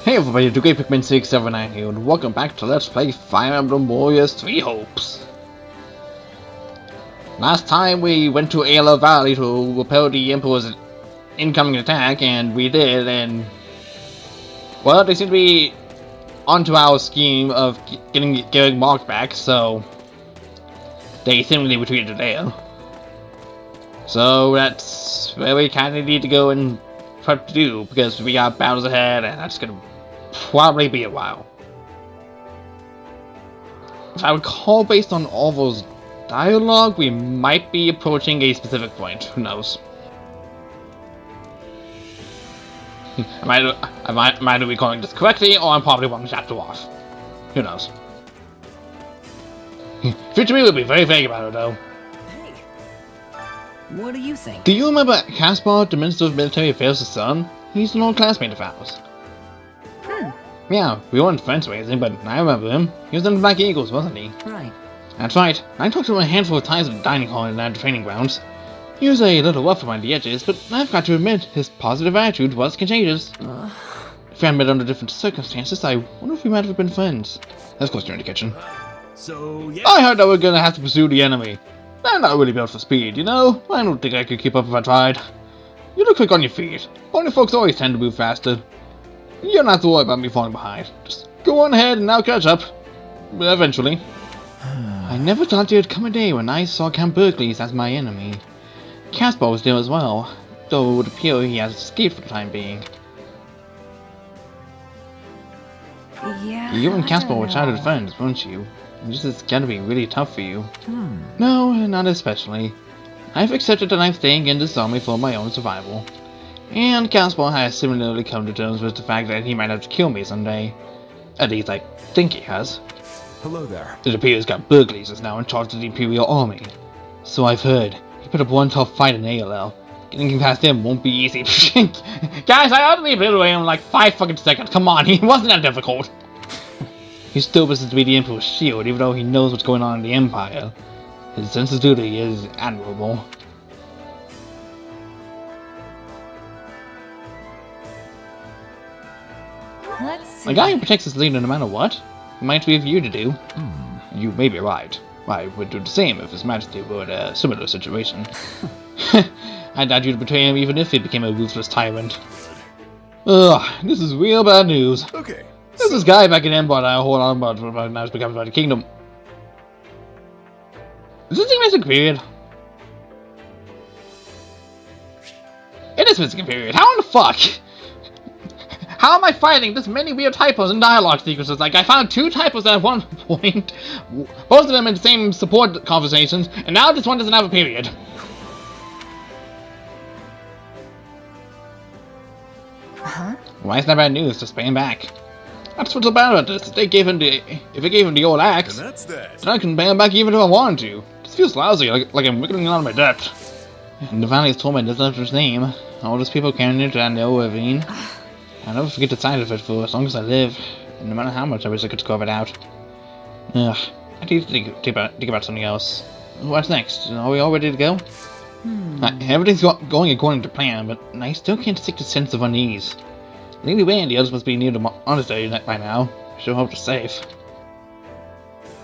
Hey everybody, Duke Aegir Pikmin 679 here, and welcome back to Let's Play Fire Emblem Warriors 3 Hopes. Last time we went to Ailell Valley to repel the Emperor's incoming attack, and we did, and... well, they seem to be onto our scheme of getting Mark back, so... they seemingly retreated there. So that's where we kinda need to go and prep to do, because we got battles ahead, and that's gonna probably be a while. If I recall, based on all those dialogue, we might be approaching a specific point. Who knows? I might be recalling this correctly, or I'm probably one chapter off. Who knows? Future me will be very vague about it, though. Hey, what do you think? Do you remember Caspar, the Minister of Military Affairs' son? He's an old classmate of ours. Yeah, we weren't friends or anything, but I remember him. He was in the Black Eagles, wasn't he? Right. That's right. I talked to him a handful of times at the dining hall and at the training grounds. He was a little rough around the edges, but I've got to admit, his positive attitude was contagious. If we had met under different circumstances, I wonder if we might have been friends. Let's go in the kitchen. So, yeah. I heard that we're gonna have to pursue the enemy. I'm not really built for speed, you know? I don't think I could keep up if I tried. You look quick on your feet. Pony folks always tend to move faster. You don't have to worry about me falling behind. Just go on ahead and I'll catch up. Eventually. I never thought there'd come a day when I saw Count Berkeley's as my enemy. Caspar was there as well, though it would appear he has escaped for the time being. Yeah. You and Caspar were childhood friends, weren't you? This is gonna be really tough for you. No, not especially. I've accepted that I'm staying in this army for my own survival. And Caspar has similarly come to terms with the fact that he might have to kill me someday. At least I think he has. Hello there. It appears Count Berkeley's is now in charge of the Imperial Army. So I've heard. He put up one tough fight in Ailell. Getting past him won't be easy. Guys, I utterly obliterated him in like 5 fucking seconds. Come on, he wasn't that difficult. He still wishes to be the Emperor's shield, even though he knows what's going on in the Empire. His sense of duty is admirable. Let's see. A guy who protects his leader no matter what might be for you to do. You may be right. I would do the same if His Majesty were in a similar situation. I doubt you'd betray him even if he became a ruthless tyrant. Ugh, this is real bad news. Okay. There's this guy back in Edelguard I hold on about now it's become about the kingdom. Is this a missing period? It is missing period. How in the fuck? How am I finding this many weird typos and dialogue sequences? Like, I found 2 typos at one point, both of them in the same support conversations, and now this one doesn't have a period. Huh? Why is that bad news? Just pay him back. That's what's so bad about this. If they gave him the old axe, And that's that. then I can pay him back even if I wanted to. This feels lousy, like I'm wiggling out of my debt. And the Valley's torment doesn't have his name. All those people carrying it down the old ravine. I'll never forget the sight of it for as long as I live. And no matter how much I wish I could carve it out. Ugh, I need to think about something else. What's next? Are we all ready to go? Everything's going according to plan, but I still can't stick the sense of unease. Lady Way and the others must be near the monastery by now. I sure hope they're safe.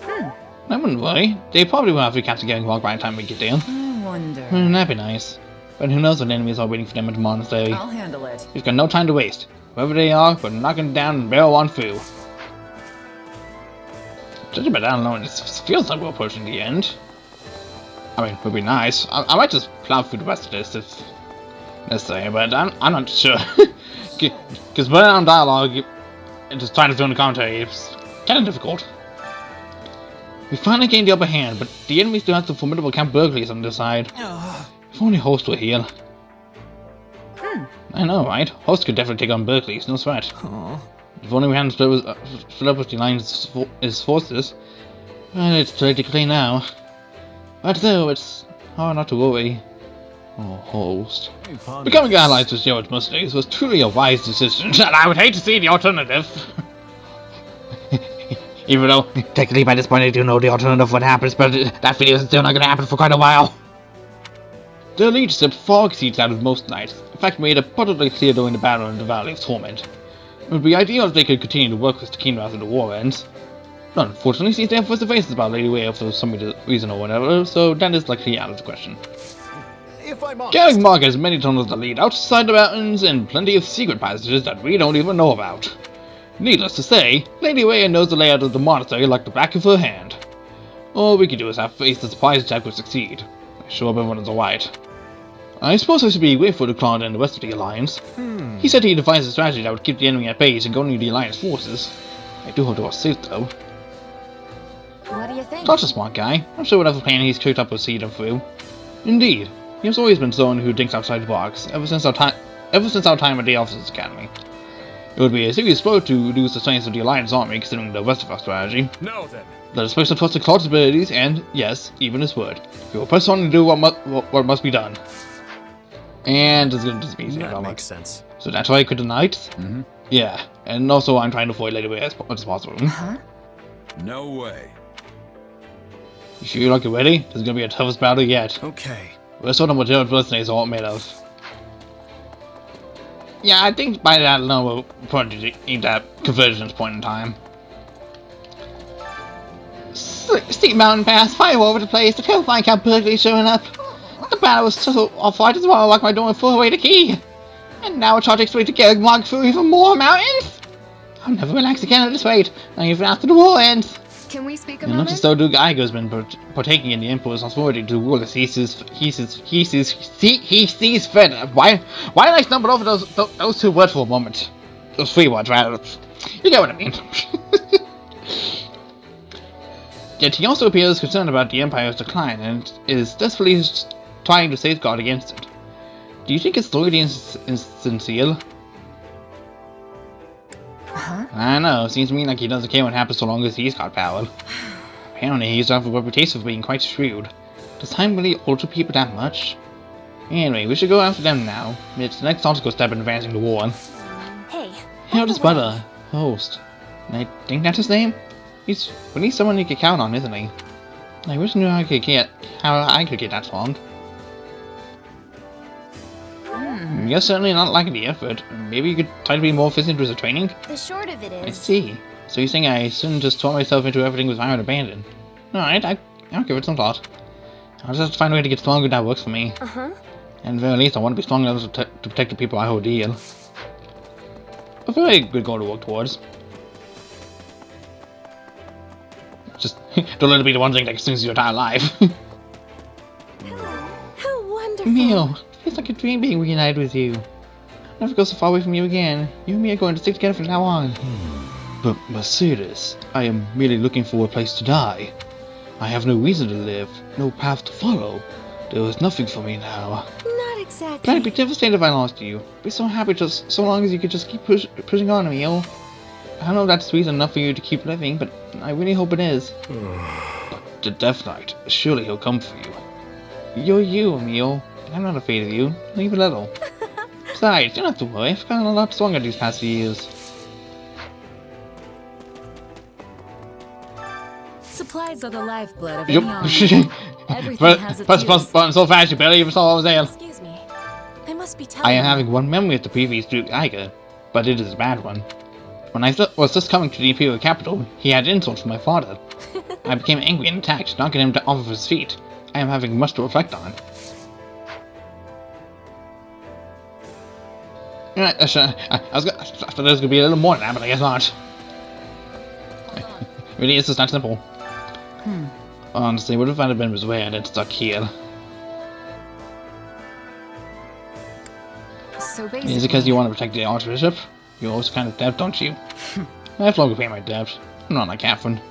I wouldn't worry. They probably won't have to catch getting wrong by the time we get there. I wonder. That'd be nice. But who knows what enemies are waiting for them at the monastery. I'll handle it. We've got no time to waste. Whoever they are, we're knocking them down and barrel on through. Judging by that alone, it feels like we're approaching the end. I mean, it would be nice. I might just plow through the rest of this if necessary, but I'm not sure. Because burning down dialogue and just trying to fill in the commentary is kind of difficult. We finally gained the upper hand, but the enemy still has the formidable Count Berkeley's on their side. If only Host were here. I know, right? Host could definitely take on Berkeley's, no sweat. If only we hadn't split up with the Lion's his forces. Well, it's too late to complain now. But though, it's hard not to worry. Oh, Host. Becoming allies with George Mustangs was truly a wise decision, and I would hate to see the alternative. Even though, technically by this point I do know the alternative what happens, but that video is still not gonna happen for quite a while. Their leadership far exceeds that of most knights. In fact, made it abundantly clear during the battle in the Valley of Torment. It would be ideal if they could continue to work with the kingdom after the war ends. But unfortunately, she's there for the faces about Lady Wei for some reason or whatever, so that is likely out of the question. If I'm honest, Edelguard has many tunnels that lead outside the mountains and plenty of secret passages that we don't even know about. Needless to say, Lady Wei knows the layout of the monastery like the back of her hand. All we can do is have faith the surprise attack will succeed. I sure hope everyone is alright. I suppose I should be grateful to Claude and the rest of the Alliance. He said he devised a strategy that would keep the enemy at bay and go near the Alliance forces. I do hope they are safe though. What do you think? Claude's a smart guy. I'm sure whatever plan he's cooked up will see them through. Indeed, he has always been someone who thinks outside the box, ever since our time at the Officers Academy. It would be a serious blow to reduce the strength of the Alliance army considering the rest of our strategy. no then. Let us place our trust in Claude's abilities and, yes, even his word. We will press on and do what must be done. And it's going to be easy. That makes sense. So that's why I quit the Knights? Mm-hmm. Yeah, and also I'm trying to avoid Lady Wei as much as possible. Huh? No way. You sure like you're ready? This is going to be a toughest battle yet. Okay. Let's sort of what Gerald Blessing is all made of. Yeah, I think by that alone we'll probably aim at convergence point in time. Steep mountain pass, fire all over the place, the terrifying count perfectly showing up. The battle was so awful, I just want to lock my door and throw away the key. And now we're charging straight to Edelguard through even more mountains? I'll never relax again at this rate, not even after the war ends. Can we speak a And moment? notice though Duke Aegir has been partaking in the Emperor's authority to rule as he sees fit. Why did I stumble over those two words for a moment? Those three words, rather. You get what I mean. Yet he also appears concerned about the Empire's decline and is desperately trying to safeguard against it. Do you think his loyalty is sincere? Huh? I don't know, seems to me like he doesn't care what happens so long as he's got power. Apparently he's got a reputation for being quite shrewd. Does time really alter people that much? Anyway, we should go after them now. It's the next logical step in advancing the war. Hey. Eldest brother, Host. I think that's his name? He's really someone you could count on, isn't he? I wish I knew how I could get that strong. You're certainly not liking the effort. Maybe you could try to be more efficient with the training? The short of it I is, see. So you're saying I shouldn't just throw myself into everything with iron abandon? Alright, I'll give it some thought. I'll just have to find a way to get stronger that works for me. uh-huh. And at the very least, I want to be strong enough to protect the people I hold dear. A very good goal to work towards. Just don't let it be the one thing that consumes your entire life. How wonderful. Mio, it feels like a dream being reunited with you. I'll never go so far away from you again. You and me are going to stick together from now on. But Mercedes, I am merely looking for a place to die. I have no reason to live, no path to follow. There is nothing for me now. Not But exactly. I'd be devastated if I lost you. Be so happy just so long as you could just keep pushing on, Mio. I don't know if that's reason enough for you to keep living, but I really hope it is. But the Death Knight, surely he'll come for you. You're you, Emil. I'm not afraid of you, not even a little. Besides, you don't have to worry, I've gotten a lot stronger these past few years. Supplies are the lifeblood of Yup. any army. Everything has its Press use. button so fast you barely even saw what was there. Excuse me. I must be telling I am you. having one memory of the previous Duke Aegir, but it is a bad one. When I was just coming to the Imperial capital, he had insults from my father. I became angry and attacked, knocking him off of his feet. I am having much to reflect on. Alright, I thought there was going to be a little more than that, but I guess not. Really, it's just that simple. Honestly, what if I had been was away and it stuck here? So Is basically, it because you want to protect the Archbishop? You also kind of debt, don't you? I have to longer pay my debt. I'm not like Catherine.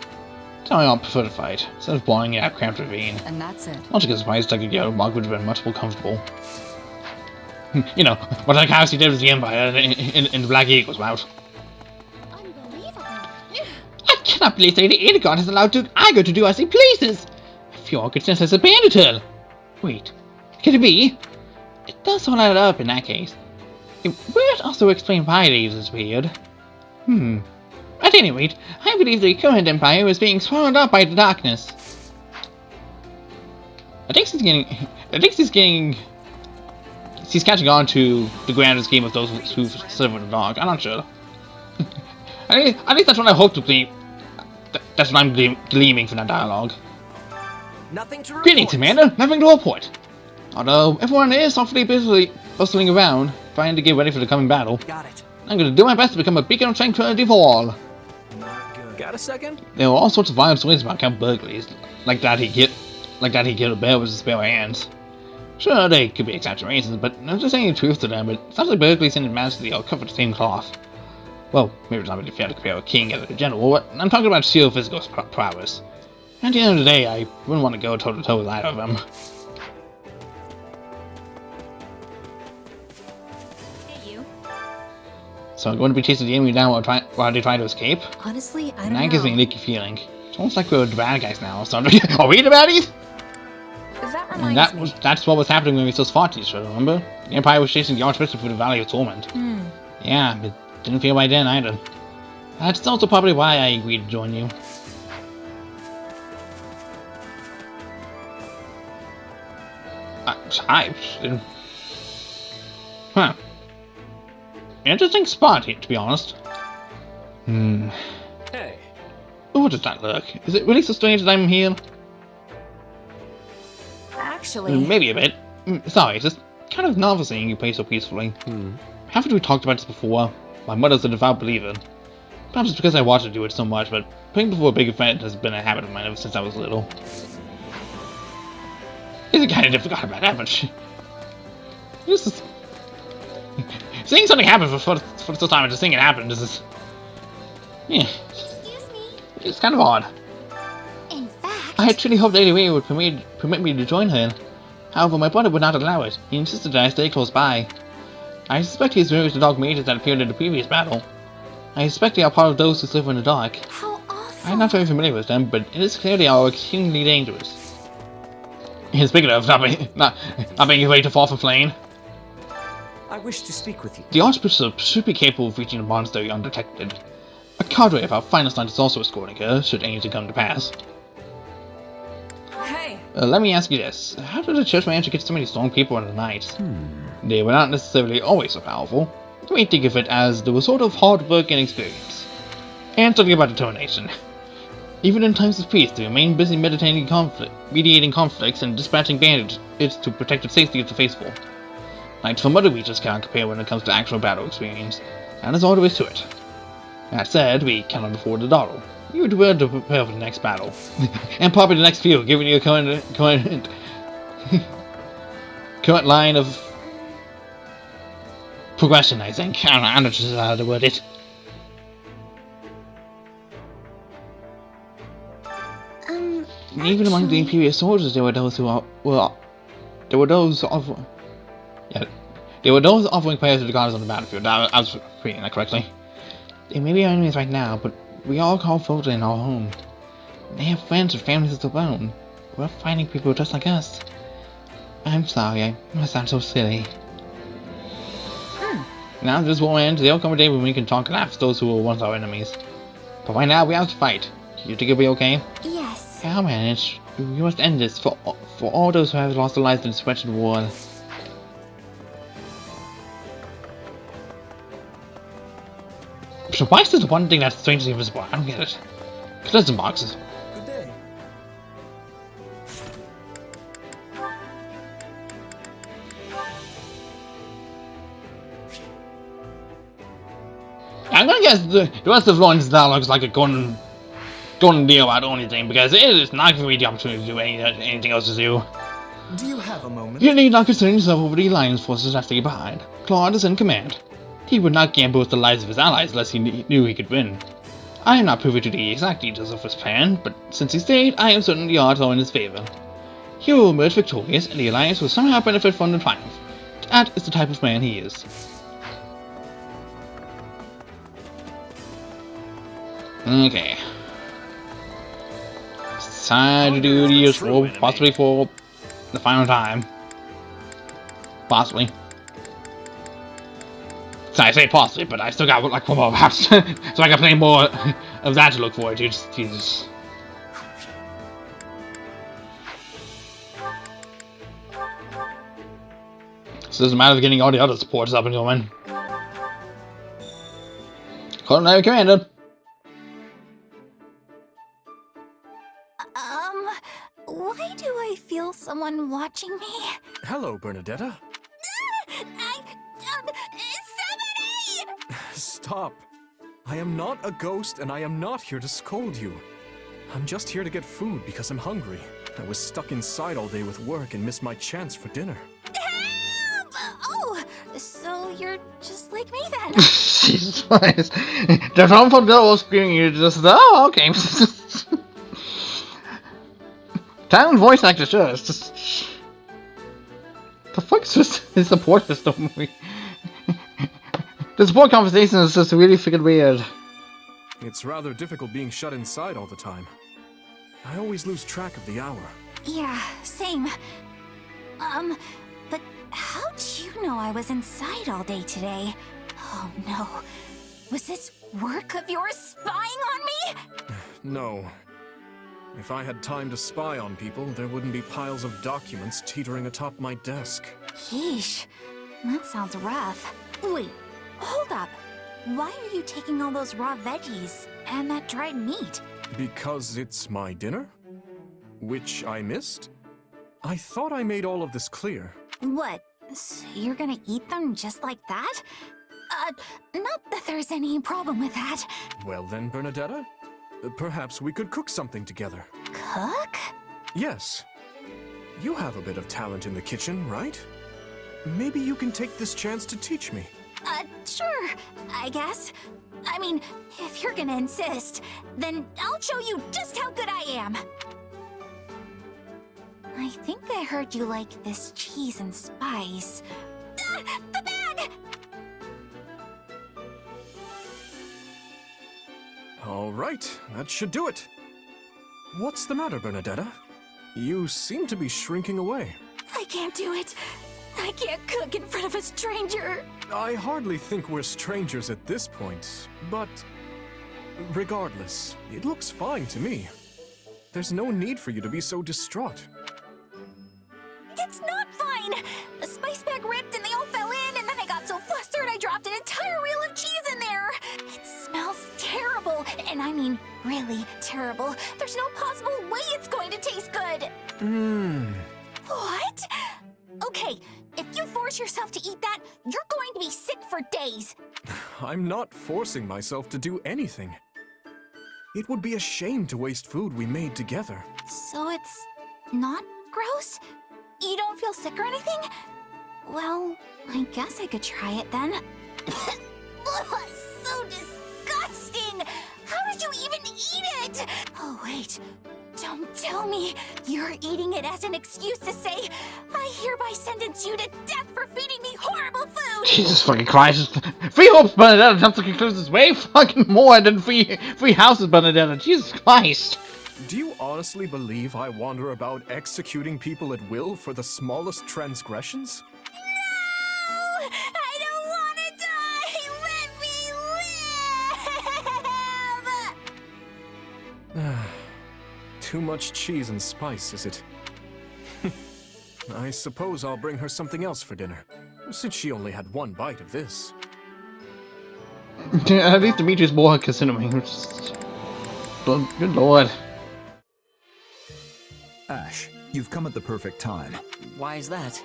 Tell me I'll prefer to fight, instead of blowing it out cramped ravine. and that's it. Not to get surprised I could get Mark would have been much more comfortable. You know, what like how he did with the Empire in the Black Eagle's route. Unbelievable. I cannot believe Lady Edelguard has allowed Duke Aegir to do as he pleases! I feel I could sense has abandoned her! Wait, could it be? It does all add up in that case. It would also explain why Leaves is weird. At any rate, I believe the current Empire is being swallowed up by the darkness. I think she's catching on to the grander scheme of those who serve with the dog. I'm not sure. At least that's what I hope to be. That's what I'm gleaming from that dialogue. Nothing to report. Greetings, Commander. Nothing to report. Although everyone is softly bustling around, trying to get ready for the coming battle. Got it. I'm going to do my best to become a beacon of tranquility for all. Not good. Got a second? There were all sorts of violent stories about Count burglaries, like that he killed a bear with his bare hands. Sure, they could be exaggerations, but I'm just saying the truth to them. But it sounds like burglaries and majesty are cut from the same cloth. Well, maybe it's not really fair to compare a king and a general, but I'm talking about sheer physical prowess. At the end of the day, I wouldn't want to go toe to toe with either of them. Hey, you. So I'm going to be chasing the enemy down while they try to escape? Honestly, I don't And know. that gives me an icky feeling. It's almost like we're the bad guys now. So are we the baddies? That And reminds me. that's what was happening when we still fought each other, remember? The Empire was chasing the Archbishop through the Valley of Torment. Yeah, but didn't feel by then either. That's also probably why I agreed to join you. Huh. Interesting spot here, to be honest. Hey. What does that look? Is it really so strange that I'm here? Actually, Maybe a bit. Sorry, it's just kind of novel seeing you play so peacefully. Haven't we talked about this before? My mother's a devout believer. Perhaps it's because I watched her do it so much, but playing before a big event has been a habit of mine ever since I was little. It's kind of forgot about that, but this is seeing something happen for the first time and just seeing it happen. This is, yeah, Excuse me. it's kind of odd. In fact, I actually hoped Lady Ray would permit me to join her. However, my brother would not allow it. He insisted that I stay close by. I suspect he is familiar with the dark mages that appeared in the previous battle. I suspect they are part of those who slither in the dark. how awful. I am not very familiar with them, but it is clear they are extremely dangerous. And speaking of not being afraid to fall for flame, I wish to speak with you. the Archbishop should be capable of reaching the monastery undetected. A cadre of our finest knights is also escorting her, should anything come to pass. hey, Let me ask you this. How did the church manage to get so many strong people in the night? They were not necessarily always so powerful. You may think of it as the result of hard work and experience. And something about determination. Even in times of peace, they remain busy mediating conflicts and dispatching bandits to protect the safety of the faithful. Knights from other regions cannot compare when it comes to actual battle experience, and that's all there is to it. That said, we cannot afford to dawdle. You would well to prepare for the next battle. And probably the next few, given your current line of progression, I think. I'm not sure how to word it. Even among the Imperial soldiers, there were those offering prayers to the gods on the battlefield. I was reading that correctly. They may be our enemies right now, but we all call foes in our home. They have friends and families of their own. We're fighting people just like us. I'm sorry, I must sound so silly. Now this war ends, there'll come a day when we can talk and laugh with those who were once our enemies. But right now, we have to fight. You think it'll be okay? Yes. I'll manage. We must end this for all those who have lost their lives in this wretched war. So why is this one thing that's strangely invisible? I don't get it. Close the boxes. Good day. I'm gonna guess the rest of Lauren's dialogue is like a golden deal about anything, because it is not giving me the opportunity to do anything else to do. Do you have a moment? You need not concern yourself over the Alliance forces that stay behind. Claude is in command. He would not gamble with the lives of his allies unless he knew he could win. I am not privy to the exact details of his plan, but since he stayed, I am certain the odds are in his favor. He will emerge victorious, and the Alliance will somehow benefit from the triumph. That is the type of man he is. Okay. It's time to do the usual, possibly for the final time. Possibly. So I say possibly, but I still got like 4 more maps, so I got plenty more of that to look forward to. Jesus. So it doesn't matter getting all the other supports up and going. Colonel Commander. someone watching me? Hello, Bernadetta. Somebody! Stop. I am not a ghost, and I am not here to scold you. I'm just here to get food because I'm hungry. I was stuck inside all day with work and missed my chance for dinner. Help! Oh, so you're just like me then. Jesus Christ. The phone from the was screaming, you just, oh, okay. Town voice actor, sure. It's just. The fuck's this support system? The support conversation is just really freaking weird. It's rather difficult being shut inside all the time. I always lose track of the hour. Yeah, same. But how'd you know I was inside all day today? Oh no. Was this work of yours spying on me? No. If I had time to spy on people, there wouldn't be piles of documents teetering atop my desk. Yeesh. That sounds rough. Wait, hold up. Why are you taking all those raw veggies and that dried meat? Because it's my dinner? Which I missed? I thought I made all of this clear. What? So you're gonna eat them just like that? Not that there's any problem with that. Well then, Bernadetta, perhaps we could cook something together. Cook? Yes. You have a bit of talent in the kitchen, right? Maybe you can take this chance to teach me. Sure, I guess. I mean, if you're gonna insist, then I'll show you just how good I am. I think I heard you like this cheese and spice. The bag! All right, that should do it. What's the matter, Bernadetta? You seem to be shrinking away. I can't do it. I can't cook in front of a stranger. I hardly think we're strangers at this point, but regardless, it looks fine to me. There's no need for you to be so distraught. It's not fine! The spice bag ripped and they all fell in, and then I got so flustered I dropped an entire reel of cheese in there! It smells terrible, and I mean really terrible. There's no possible way it's going to taste good! What? Okay, if you force yourself to eat that, you're going to be sick for days! I'm not forcing myself to do anything. It would be a shame to waste food we made together. So it's not gross? You don't feel sick or anything? Well, I guess I could try it then. So disgusting! How did you even eat it? Oh, wait. Don't tell me you're eating it as an excuse to say, I hereby sentence you to death for feeding me horrible food! Jesus fucking Christ. Free hopes, Bernadetta, attempts to conclude this way fucking more than free houses, Bernadetta. Jesus Christ. Do you honestly believe I wander about executing people at will for the smallest transgressions? No! I don't want to die! Let me live! Too much cheese and spice, is it? I suppose I'll bring her something else for dinner, since she only had one bite of this. At least Dimitri's more considering. Good lord. Ash, you've come at the perfect time. Why is that?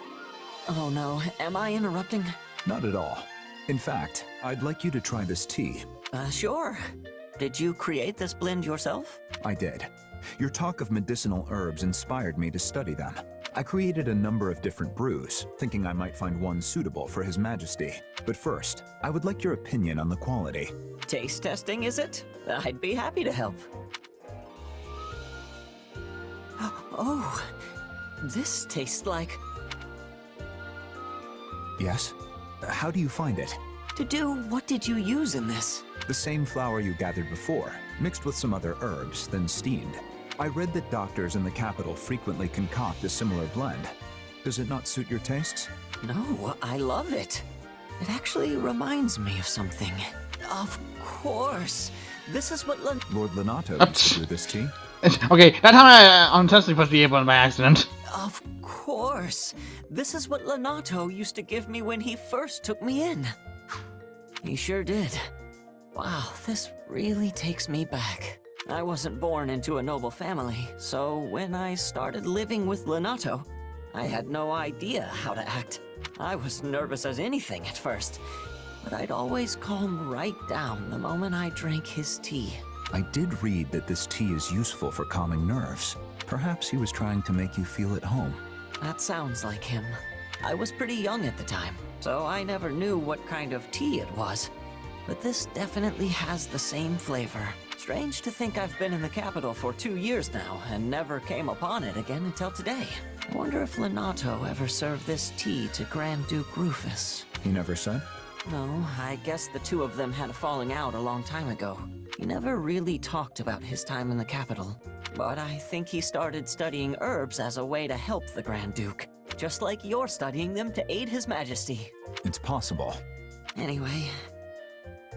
Oh no, am I interrupting? Not at all. In fact, I'd like you to try this tea. Sure. Did you create this blend yourself? I did. Your talk of medicinal herbs inspired me to study them. I created a number of different brews, thinking I might find one suitable for His Majesty. But first, I would like your opinion on the quality. Taste testing, is it? I'd be happy to help. Oh, this tastes like... Yes? How do you find it? To do what did you use in this? The same flour you gathered before, mixed with some other herbs, then steamed. I read that doctors in the capital frequently concoct a similar blend. Does it not suit your tastes? No, I love it. It actually reminds me of something. Of course. This is what Lord Lenato used to brew this tea. Okay, that time I unintentionally pushed the A button by accident. Of course. This is what Lenato used to give me when he first took me in. He sure did. Wow, this really takes me back. I wasn't born into a noble family, so when I started living with Lenato, I had no idea how to act. I was nervous as anything at first, but I'd always calm right down the moment I drank his tea. I did read that this tea is useful for calming nerves. Perhaps he was trying to make you feel at home. That sounds like him. I was pretty young at the time, so I never knew what kind of tea it was. But this definitely has the same flavor. Strange to think I've been in the capital for 2 years now and never came upon it again until today. I wonder if Lenato ever served this tea to Grand Duke Rufus. He never said? No, I guess the two of them had a falling out a long time ago. He never really talked about his time in the capital. But I think he started studying herbs as a way to help the Grand Duke. Just like you're studying them to aid His Majesty. It's possible. Anyway,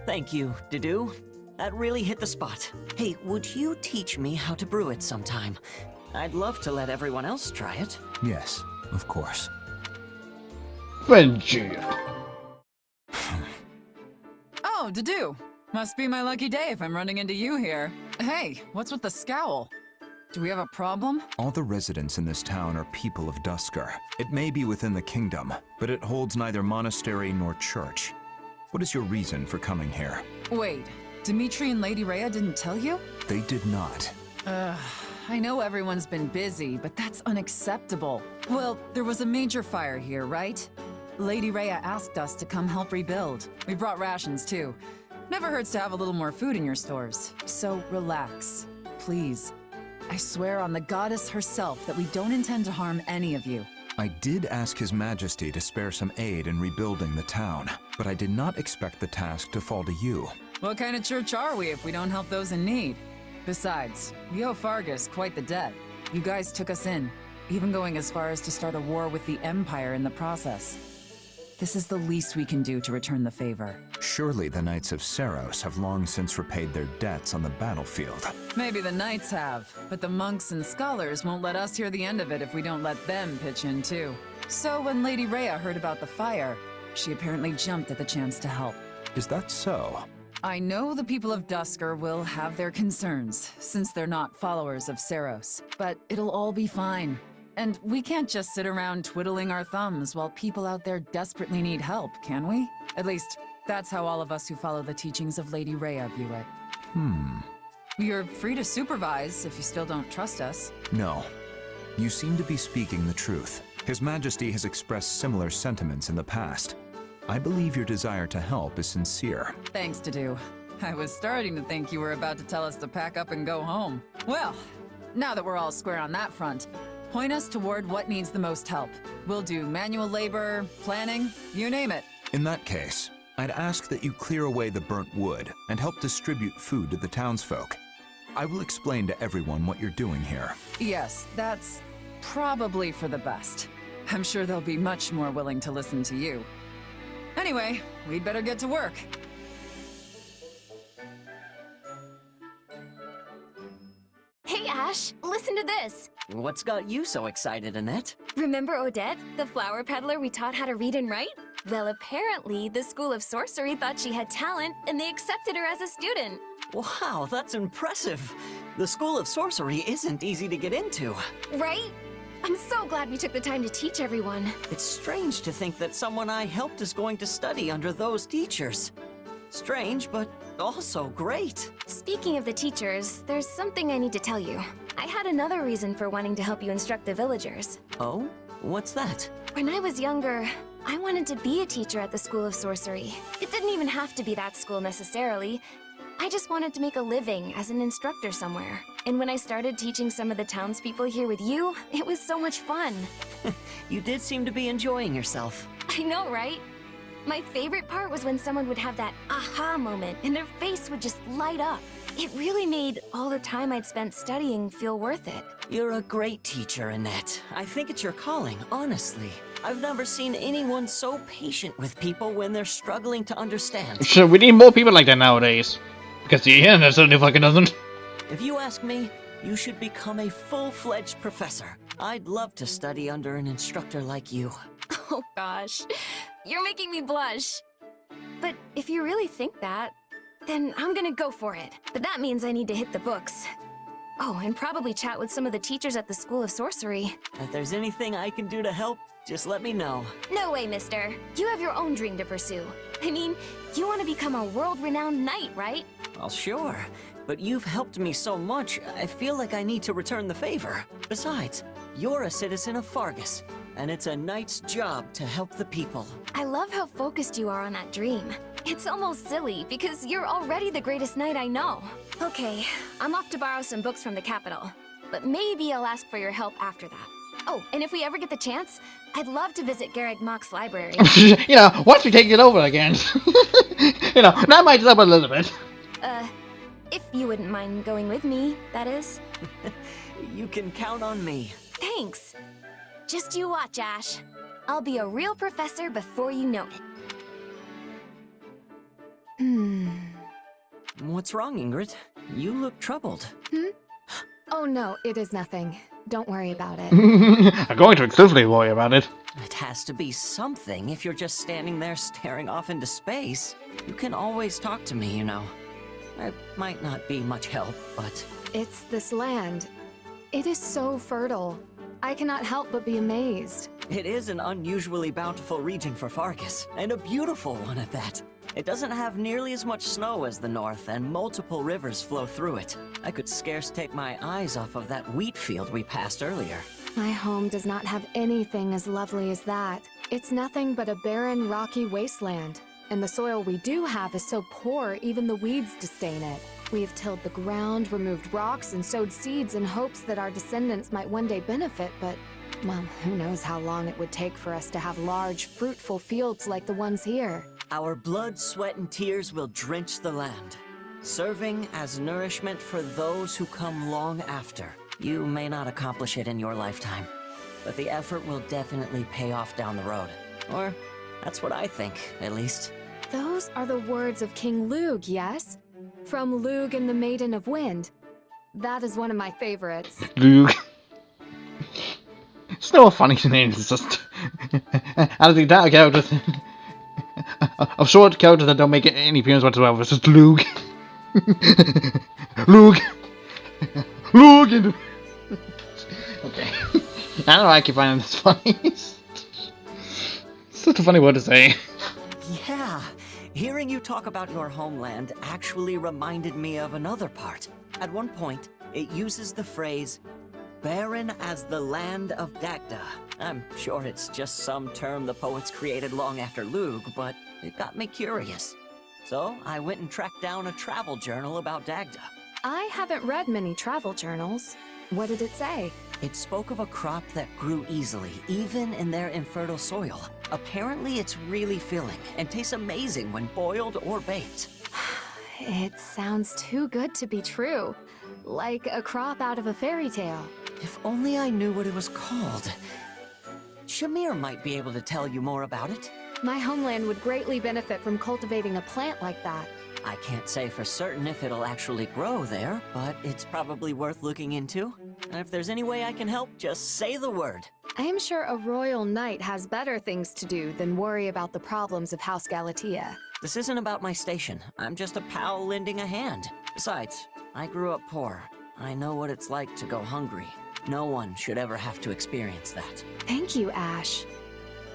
thank you, Dedue. That really hit the spot. Hey, would you teach me how to brew it sometime? I'd love to let everyone else try it. Yes, of course. Friendship. Oh, Dedue. Must be my lucky day if I'm running into you here. Hey, what's with the scowl? Do we have a problem? All the residents in this town are people of Duscur. It may be within the kingdom, but it holds neither monastery nor church. What is your reason for coming here? Wait, Dimitri and Lady Rhea didn't tell you? They did not. I know everyone's been busy, but that's unacceptable. Well, there was a major fire here, right? Lady Rhea asked us to come help rebuild. We brought rations too. Never hurts to have a little more food in your stores. So relax, please. I swear on the goddess herself that we don't intend to harm any of you. I did ask His Majesty to spare some aid in rebuilding the town, but I did not expect the task to fall to you. What kind of church are we if we don't help those in need? Besides, we owe Fargus quite the debt. You guys took us in, even going as far as to start a war with the Empire in the process. This is the least we can do to return the favor. Surely the Knights of Seros have long since repaid their debts on the battlefield. Maybe the knights have, but the monks and scholars won't let us hear the end of it if we don't let them pitch in too. So when Lady Rhea heard about the fire, she apparently jumped at the chance to help. Is that so? I know the people of Duscur will have their concerns, since they're not followers of Seros, but it'll all be fine. And we can't just sit around twiddling our thumbs while people out there desperately need help, can we? At least, that's how all of us who follow the teachings of Lady Rhea view it. You're free to supervise if you still don't trust us. No. You seem to be speaking the truth. His Majesty has expressed similar sentiments in the past. I believe your desire to help is sincere. Thanks, Dedue. I was starting to think you were about to tell us to pack up and go home. Well, now that we're all square on that front, point us toward what needs the most help. We'll do manual labor, planning, you name it. In that case, I'd ask that you clear away the burnt wood and help distribute food to the townsfolk. I will explain to everyone what you're doing here. Yes, that's probably for the best. I'm sure they'll be much more willing to listen to you. Anyway, we'd better get to work. Hey, Ash, listen to this. What's got you so excited, Annette? Remember Odette, the flower peddler we taught how to read and write? Well, apparently, the School of Sorcery thought she had talent, and they accepted her as a student. Wow, that's impressive. The School of Sorcery isn't easy to get into. Right? I'm so glad we took the time to teach everyone. It's strange to think that someone I helped is going to study under those teachers. Strange, but also great. Speaking of the teachers, there's something I need to tell you. I had another reason for wanting to help you instruct the villagers. Oh? What's that? When I was younger, I wanted to be a teacher at the School of Sorcery. It didn't even have to be that school necessarily. I just wanted to make a living as an instructor somewhere. And when I started teaching some of the townspeople here with you, it was so much fun. You did seem to be enjoying yourself. I know, right? My favorite part was when someone would have that aha moment and their face would just light up. It really made all the time I'd spent studying feel worth it. You're a great teacher, Annette. I think it's your calling, honestly. I've never seen anyone so patient with people when they're struggling to understand. Sure, we need more people like that nowadays. Because the internet certainly fucking doesn't. If you ask me, you should become a full-fledged professor. I'd love to study under an instructor like you. Oh gosh, you're making me blush. But if you really think that, Then I'm gonna go for it. But that means I need to hit the books. Oh, and probably chat with some of the teachers at the School of Sorcery. If there's anything I can do to help, just let me know. No way, mister. You have your own dream to pursue. I mean, you want to become a world-renowned knight, right? Well, sure. But you've helped me so much, I feel like I need to return the favor. Besides, you're a citizen of Fargus, and it's a knight's job to help the people. I love how focused you are on that dream. It's almost silly, because you're already the greatest knight I know. Okay, I'm off to borrow some books from the capital. But maybe I'll ask for your help after that. Oh, and if we ever get the chance, I'd love to visit Garreg Mach's library. You know, once we take it over again. You know, that might help a little bit. If you wouldn't mind going with me, that is. You can count on me. Thanks. Just you watch, Ash. I'll be a real professor before you know it. What's wrong, Ingrid? You look troubled. Oh no, it is nothing. Don't worry about it. I'm going to exclusively worry about it. It has to be something if you're just standing there staring off into space. You can always talk to me, you know. I might not be much help, but... It's this land. It is so fertile. I cannot help but be amazed. It is an unusually bountiful region for Fargus, and a beautiful one at that. It doesn't have nearly as much snow as the north, and multiple rivers flow through it. I could scarce take my eyes off of that wheat field we passed earlier. My home does not have anything as lovely as that. It's nothing but a barren, rocky wasteland. And the soil we do have is so poor, even the weeds disdain it. We have tilled the ground, removed rocks, and sowed seeds in hopes that our descendants might one day benefit, but, well, who knows how long it would take for us to have large, fruitful fields like the ones here. Our blood, sweat, and tears will drench the land, serving as nourishment for those who come long after. You may not accomplish it in your lifetime, but the effort will definitely pay off down the road. Or, that's what I think, at least. Those are the words of King Lugh, yes? From Lugh and the Maiden of Wind. That is one of my favorites. Luke. It's no funny name, it's just... I think that character... of short characters that don't make any appearance whatsoever, it's just Luke. Luke. Luke. Okay. I don't know why I keep finding this funny. It's such a funny word to say. Yeah, hearing you talk about your homeland actually reminded me of another part. At one point, it uses the phrase, barren as the land of Dagda. I'm sure it's just some term the poets created long after Lugh, but it got me curious. So I went and tracked down a travel journal about Dagda. I haven't read many travel journals. What did it say? It spoke of a crop that grew easily, even in their infertile soil. Apparently it's really filling, and tastes amazing when boiled or baked. It sounds too good to be true. Like a crop out of a fairy tale. If only I knew what it was called. Shamir might be able to tell you more about it. My homeland would greatly benefit from cultivating a plant like that. I can't say for certain if it'll actually grow there, but it's probably worth looking into. And if there's any way I can help, just say the word. I am sure a royal knight has better things to do than worry about the problems of House Galatea. This isn't about my station. I'm just a pal lending a hand. Besides, I grew up poor. I know what it's like to go hungry. No one should ever have to experience that. Thank you, Ash.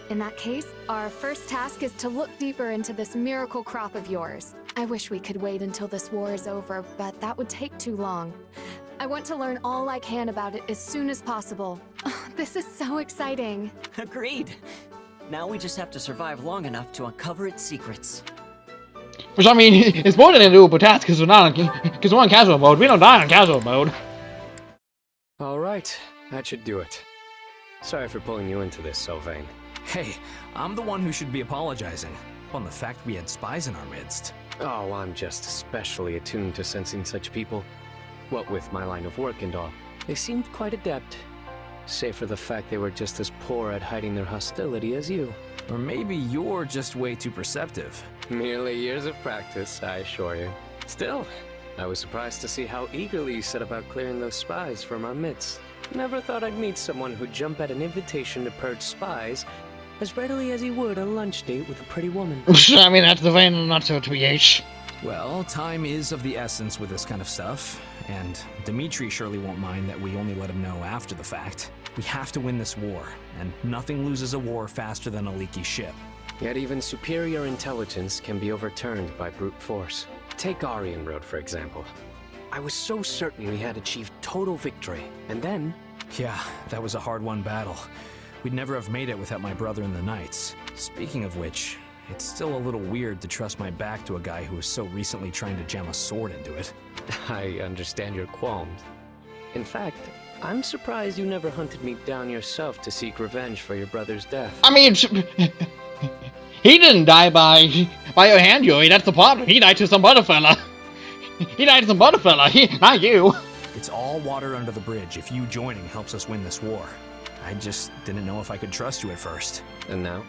In that case, our first task is to look deeper into this miracle crop of yours. I wish we could wait until this war is over, but that would take too long. I want to learn all I can about it as soon as possible. Oh, this is so exciting. Agreed. Now we just have to survive long enough to uncover its secrets. Which, I mean, it's more than a doable task because we're on casual mode. We don't die on casual mode. Alright, that should do it. Sorry for pulling you into this, Sylvain. Hey, I'm the one who should be apologizing on the fact we had spies in our midst. Oh, I'm just especially attuned to sensing such people. What with my line of work and all. They seemed quite adept. Save for the fact they were just as poor at hiding their hostility as you. Or maybe you're just way too perceptive. Merely years of practice, I assure you. Still, I was surprised to see how eagerly you set about clearing those spies from our midst. Never thought I'd meet someone who'd jump at an invitation to purge spies as readily as he would a lunch date with a pretty woman. I mean, that's the vein of not so to be H. Well, time is of the essence with this kind of stuff, and Dimitri surely won't mind that we only let him know after the fact. We have to win this war, and nothing loses a war faster than a leaky ship. Yet even superior intelligence can be overturned by brute force. Take Aryan Road, for example. I was so certain we had achieved total victory, and then... Yeah, that was a hard-won battle. We'd never have made it without my brother and the Knights. Speaking of which, it's still a little weird to trust my back to a guy who was so recently trying to jam a sword into it. I understand your qualms. In fact, I'm surprised you never hunted me down yourself to seek revenge for your brother's death. I mean, he didn't die by your hand, Yuri. That's the problem. He died to some other fella. He died to some other fella. Not you. It's all water under the bridge if you joining helps us win this war. I just didn't know if I could trust you at first. And now?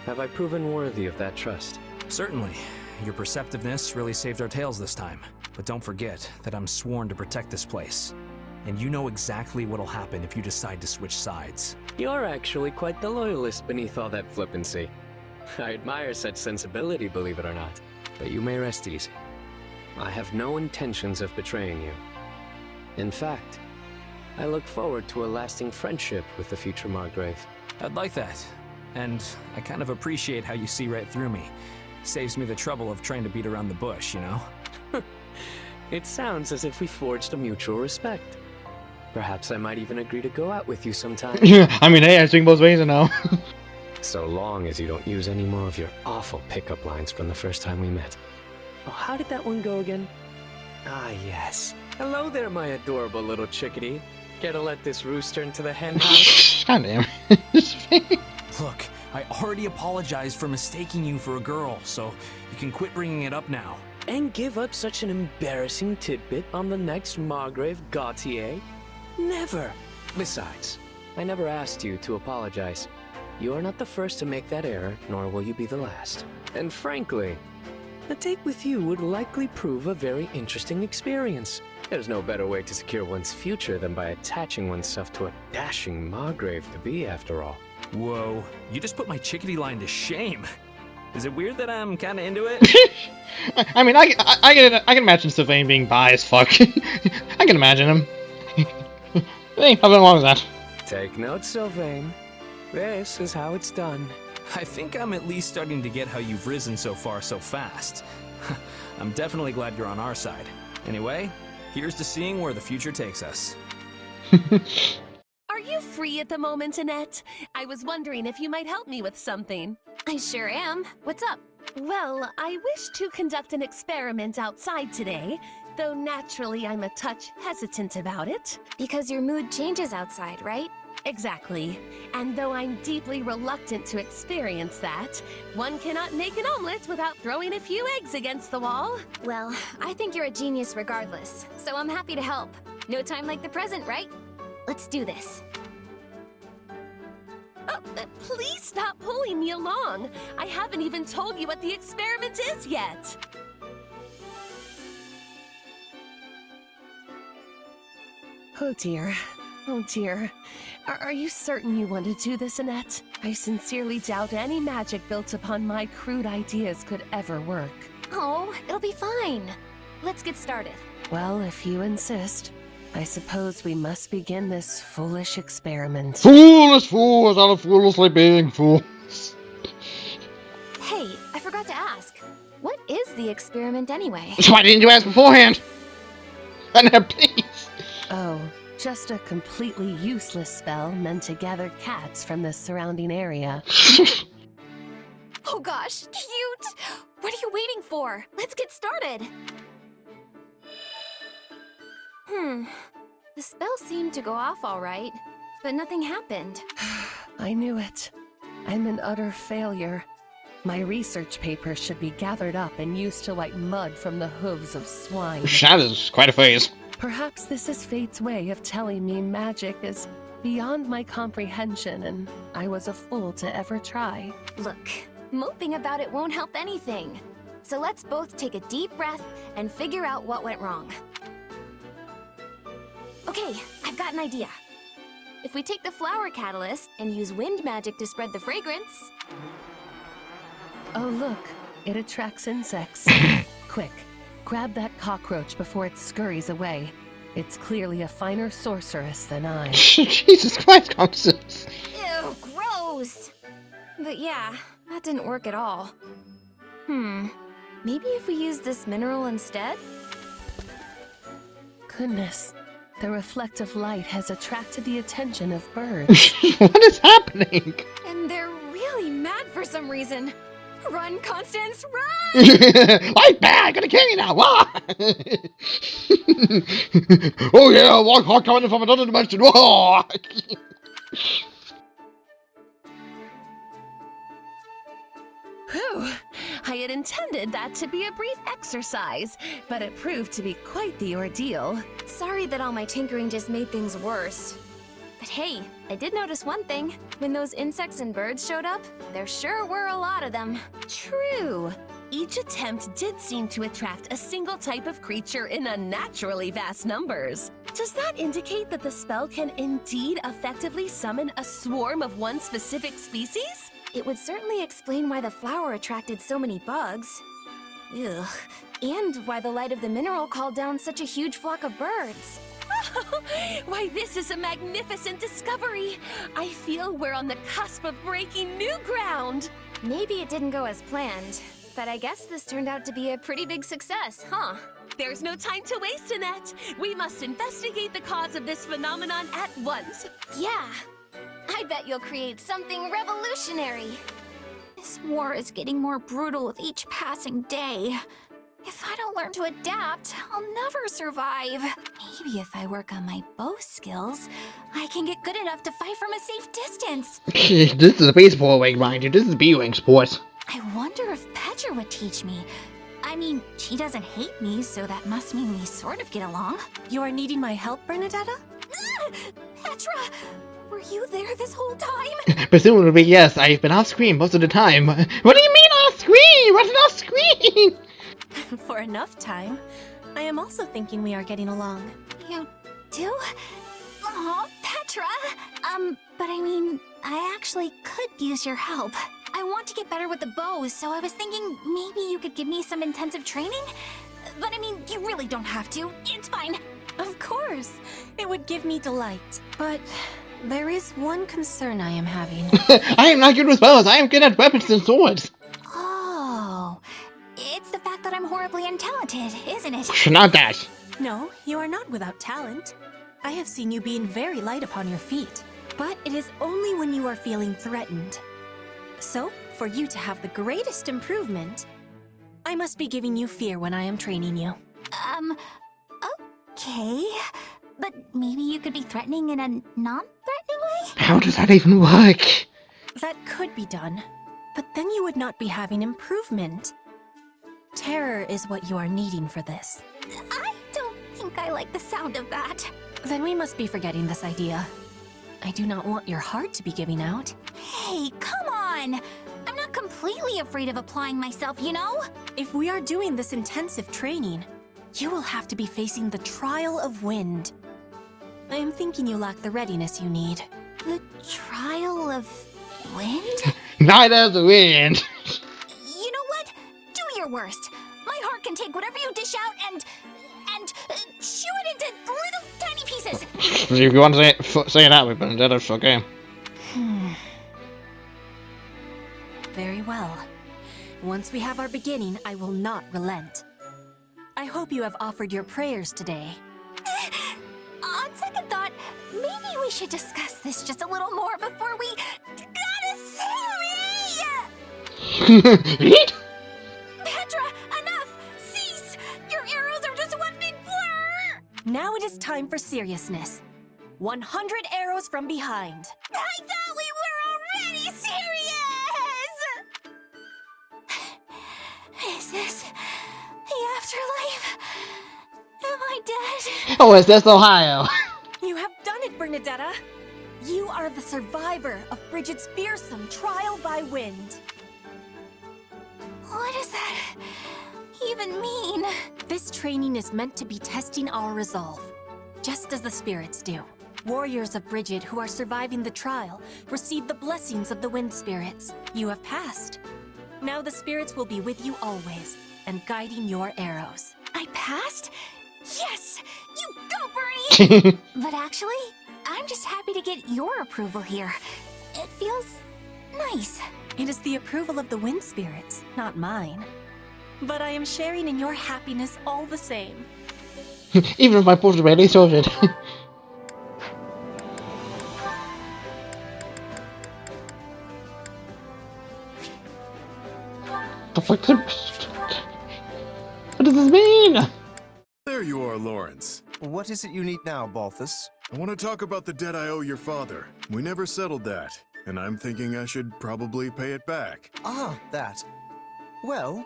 Have I proven worthy of that trust? Certainly. Your perceptiveness really saved our tails this time. But don't forget that I'm sworn to protect this place. And you know exactly what'll happen if you decide to switch sides. You're actually quite the loyalist beneath all that flippancy. I admire such sensibility, believe it or not. But you may rest easy. I have no intentions of betraying you. In fact, I look forward to a lasting friendship with the future Margrave. I'd like that. And I kind of appreciate how you see right through me. Saves me the trouble of trying to beat around the bush, you know? It sounds as if we forged a mutual respect. Perhaps I might even agree to go out with you sometime. I mean, hey, I swing both ways, you know. So long as you don't use any more of your awful pickup lines from the first time we met. Oh, how did that one go again? Ah, yes. Hello there, my adorable little chickadee. Care to let this rooster into the hen house? God damn. Look, I already apologized for mistaking you for a girl, so you can quit bringing it up now. And give up such an embarrassing tidbit on the next Margrave Gautier? Never! Besides, I never asked you to apologize. You are not the first to make that error, nor will you be the last. And frankly, a date with you would likely prove a very interesting experience. There's no better way to secure one's future than by attaching oneself to a dashing Margrave to be, after all. Whoa, you just put my chickadee line to shame. Is it weird that I'm kinda into it? I mean, I can imagine Sylvain being bi as fuck. I can imagine him. Hey, nothing wrong with that. Take note, Sylvain. This is how it's done. I think I'm at least starting to get how you've risen so far so fast. I'm definitely glad you're on our side. Anyway, here's to seeing where the future takes us. Are you free at the moment, Annette? I was wondering if you might help me with something. I sure am. What's up? Well, I wish to conduct an experiment outside today, though naturally I'm a touch hesitant about it. Because your mood changes outside, right? Exactly. And though I'm deeply reluctant to experience that, one cannot make an omelet without throwing a few eggs against the wall. Well, I think you're a genius regardless, so I'm happy to help. No time like the present, right? Let's do this. Oh, please stop pulling me along. I haven't even told you what the experiment is yet. Oh dear. Oh dear. Are you certain you want to do this, Annette? I sincerely doubt any magic built upon my crude ideas could ever work. Oh, it'll be fine. Let's get started. Well, if you insist, I suppose we must begin this foolish experiment. Foolish fools are foolishly being fools. Hey, I forgot to ask. What is the experiment anyway? Why didn't you ask beforehand? Please. Oh, just a completely useless spell meant to gather cats from the surrounding area. Oh gosh, cute! What are you waiting for? Let's get started! The spell seemed to go off all right, but nothing happened. I knew it. I'm an utter failure. My research papers should be gathered up and used to wipe mud from the hooves of swine. That is quite a phrase. Perhaps this is fate's way of telling me magic is beyond my comprehension and I was a fool to ever try. Look, moping about it won't help anything. So let's both take a deep breath and figure out what went wrong. Okay, I've got an idea. If we take the flower catalyst and use wind magic to spread the fragrance... Oh look, It attracts insects. Quick, grab that cockroach before it scurries away. It's clearly a finer sorceress than I. Jesus Christ, Constance. Ew, gross! But yeah, that didn't work at all. Maybe if we use this mineral instead? Goodness, the reflective light has attracted the attention of birds. What is happening? And they're really mad for some reason. Run, Constance, run! I'm bad, gonna kill you now! Wah! Oh yeah, walk hard coming from another dimension! Whoa! Whew, I had intended that to be a brief exercise, but it proved to be quite the ordeal. Sorry that all my tinkering just made things worse. But hey, I did notice one thing. When those insects and birds showed up, there sure were a lot of them. True. Each attempt did seem to attract a single type of creature in unnaturally vast numbers. Does that indicate that the spell can indeed effectively summon a swarm of one specific species? It would certainly explain why the flower attracted so many bugs. Ugh. And why the light of the mineral called down such a huge flock of birds. Why, this is a magnificent discovery! I feel we're on the cusp of breaking new ground! Maybe it didn't go as planned, but I guess this turned out to be a pretty big success, huh? There's no time to waste, Annette! We must investigate the cause of this phenomenon at once! Yeah! I bet you'll create something revolutionary! This war is getting more brutal with each passing day. If I don't learn to adapt, I'll never survive. Maybe if I work on my bow skills, I can get good enough to fight from a safe distance. This is a baseball wing, mind you. This is B-wing sports. I wonder if Petra would teach me. I mean, she doesn't hate me, so that must mean we sort of get along. You are needing my help, Bernadetta? Petra! Were you there this whole time? Presumably, yes. I've been off screen most of the time. What do you mean off screen? What's off screen? For enough time. I am also thinking we are getting along. You do? Aw, Petra! But I mean, I actually could use your help. I want to get better with the bows, so I was thinking maybe you could give me some intensive training? But I mean, you really don't have to. It's fine. Of course. It would give me delight. But there is one concern I am having. I am not good with bows. I am good at weapons and swords. Oh, it's the fact that I'm horribly untalented, isn't it? Not that. No, you are not without talent. I have seen you being very light upon your feet. But it is only when you are feeling threatened. So, for you to have the greatest improvement, I must be giving you fear when I am training you. Okay. But maybe you could be threatening in a non-threatening way? How does that even work? That could be done, but then you would not be having improvement. Terror is what you are needing for this. I don't think I like the sound of that. Then we must be forgetting this idea. I do not want your heart to be giving out. Hey, come on! I'm not completely afraid of applying myself, you know? If we are doing this intensive training, you will have to be facing the trial of wind. I am thinking you lack the readiness you need. The trial of wind? Not as the wind. You know what? Do your worst. My heart can take whatever you dish out and chew it into little tiny pieces. If you want to say it out with Bernadetta, it's okay. Very well. Once we have our beginning, I will not relent. I hope you have offered your prayers today. On second thought, maybe we should discuss this just a little more before we gotta say Petra, enough! Cease! Your arrows are just one big blur! Now it is time for seriousness. 100 arrows from behind. I thought we were already serious! Is this the afterlife? Am I dead? Oh, is this Ohio? You have done it, Bernadetta. You are the survivor of Bridget's fearsome trial by wind. What does that even mean? This training is meant to be testing our resolve, just as the spirits do. Warriors of Bridget who are surviving the trial receive the blessings of the wind spirits. You have passed. Now the spirits will be with you always, and guiding your arrows. I passed? Yes! You go, Bernie! But actually, I'm just happy to get your approval here. It feels nice. It is the approval of the wind spirits, not mine. But I am sharing in your happiness all the same. Even if my post barely started. What does this mean? There you are, Lawrence. What is it you need now, Balthus? I want to talk about the debt I owe your father. We never settled that, and I'm thinking I should probably pay it back. Ah, that. Well,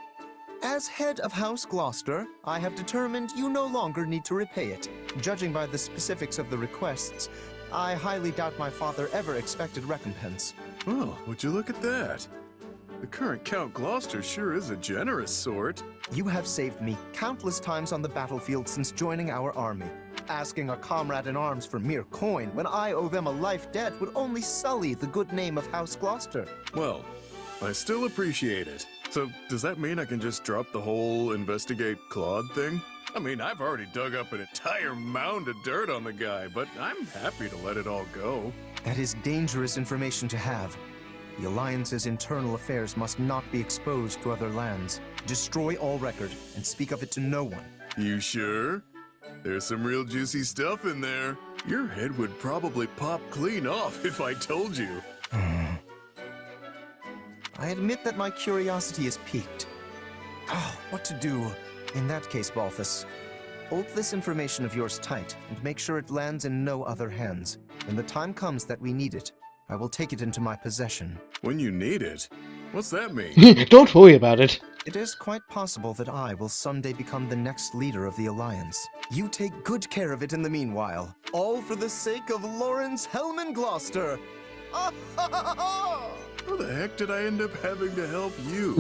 as head of House Gloucester, I have determined you no longer need to repay it. Judging by the specifics of the requests, I highly doubt my father ever expected recompense. Oh, would you look at that? The current Count Gloucester sure is a generous sort. You have saved me countless times on the battlefield since joining our army. Asking a comrade in arms for mere coin when I owe them a life debt would only sully the good name of House Gloucester. Well, I still appreciate it. So, does that mean I can just drop the whole investigate Claude thing? I mean, I've already dug up an entire mound of dirt on the guy, but I'm happy to let it all go. That is dangerous information to have. The Alliance's internal affairs must not be exposed to other lands. Destroy all record and speak of it to no one. You sure? There's some real juicy stuff in there. Your head would probably pop clean off if I told you. I admit that my curiosity is piqued. Oh, what to do? In that case, Balthus, hold this information of yours tight and make sure it lands in no other hands. When the time comes that we need it, I will take it into my possession. When you need it? What's that mean? Don't worry about it. It is quite possible that I will someday become the next leader of the Alliance. You take good care of it in the meanwhile. All for the sake of Lawrence Hellman Gloucester. How the heck did I end up having to help you?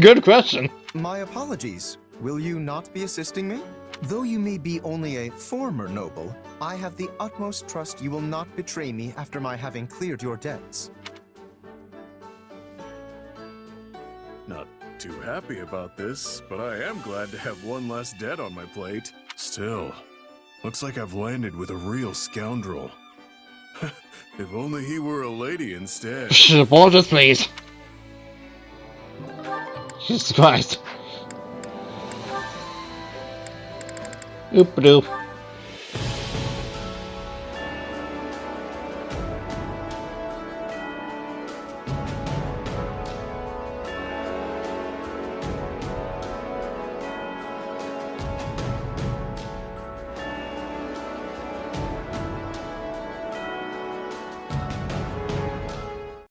Good question. My apologies. Will you not be assisting me? Though you may be only a former noble, I have the utmost trust you will not betray me after my having cleared your debts. Not too happy about this, but I am glad to have one less debt on my plate. Still, looks like I've landed with a real scoundrel. If only he were a lady instead. Apologies, please. Jesus Christ. Oop-a-doop.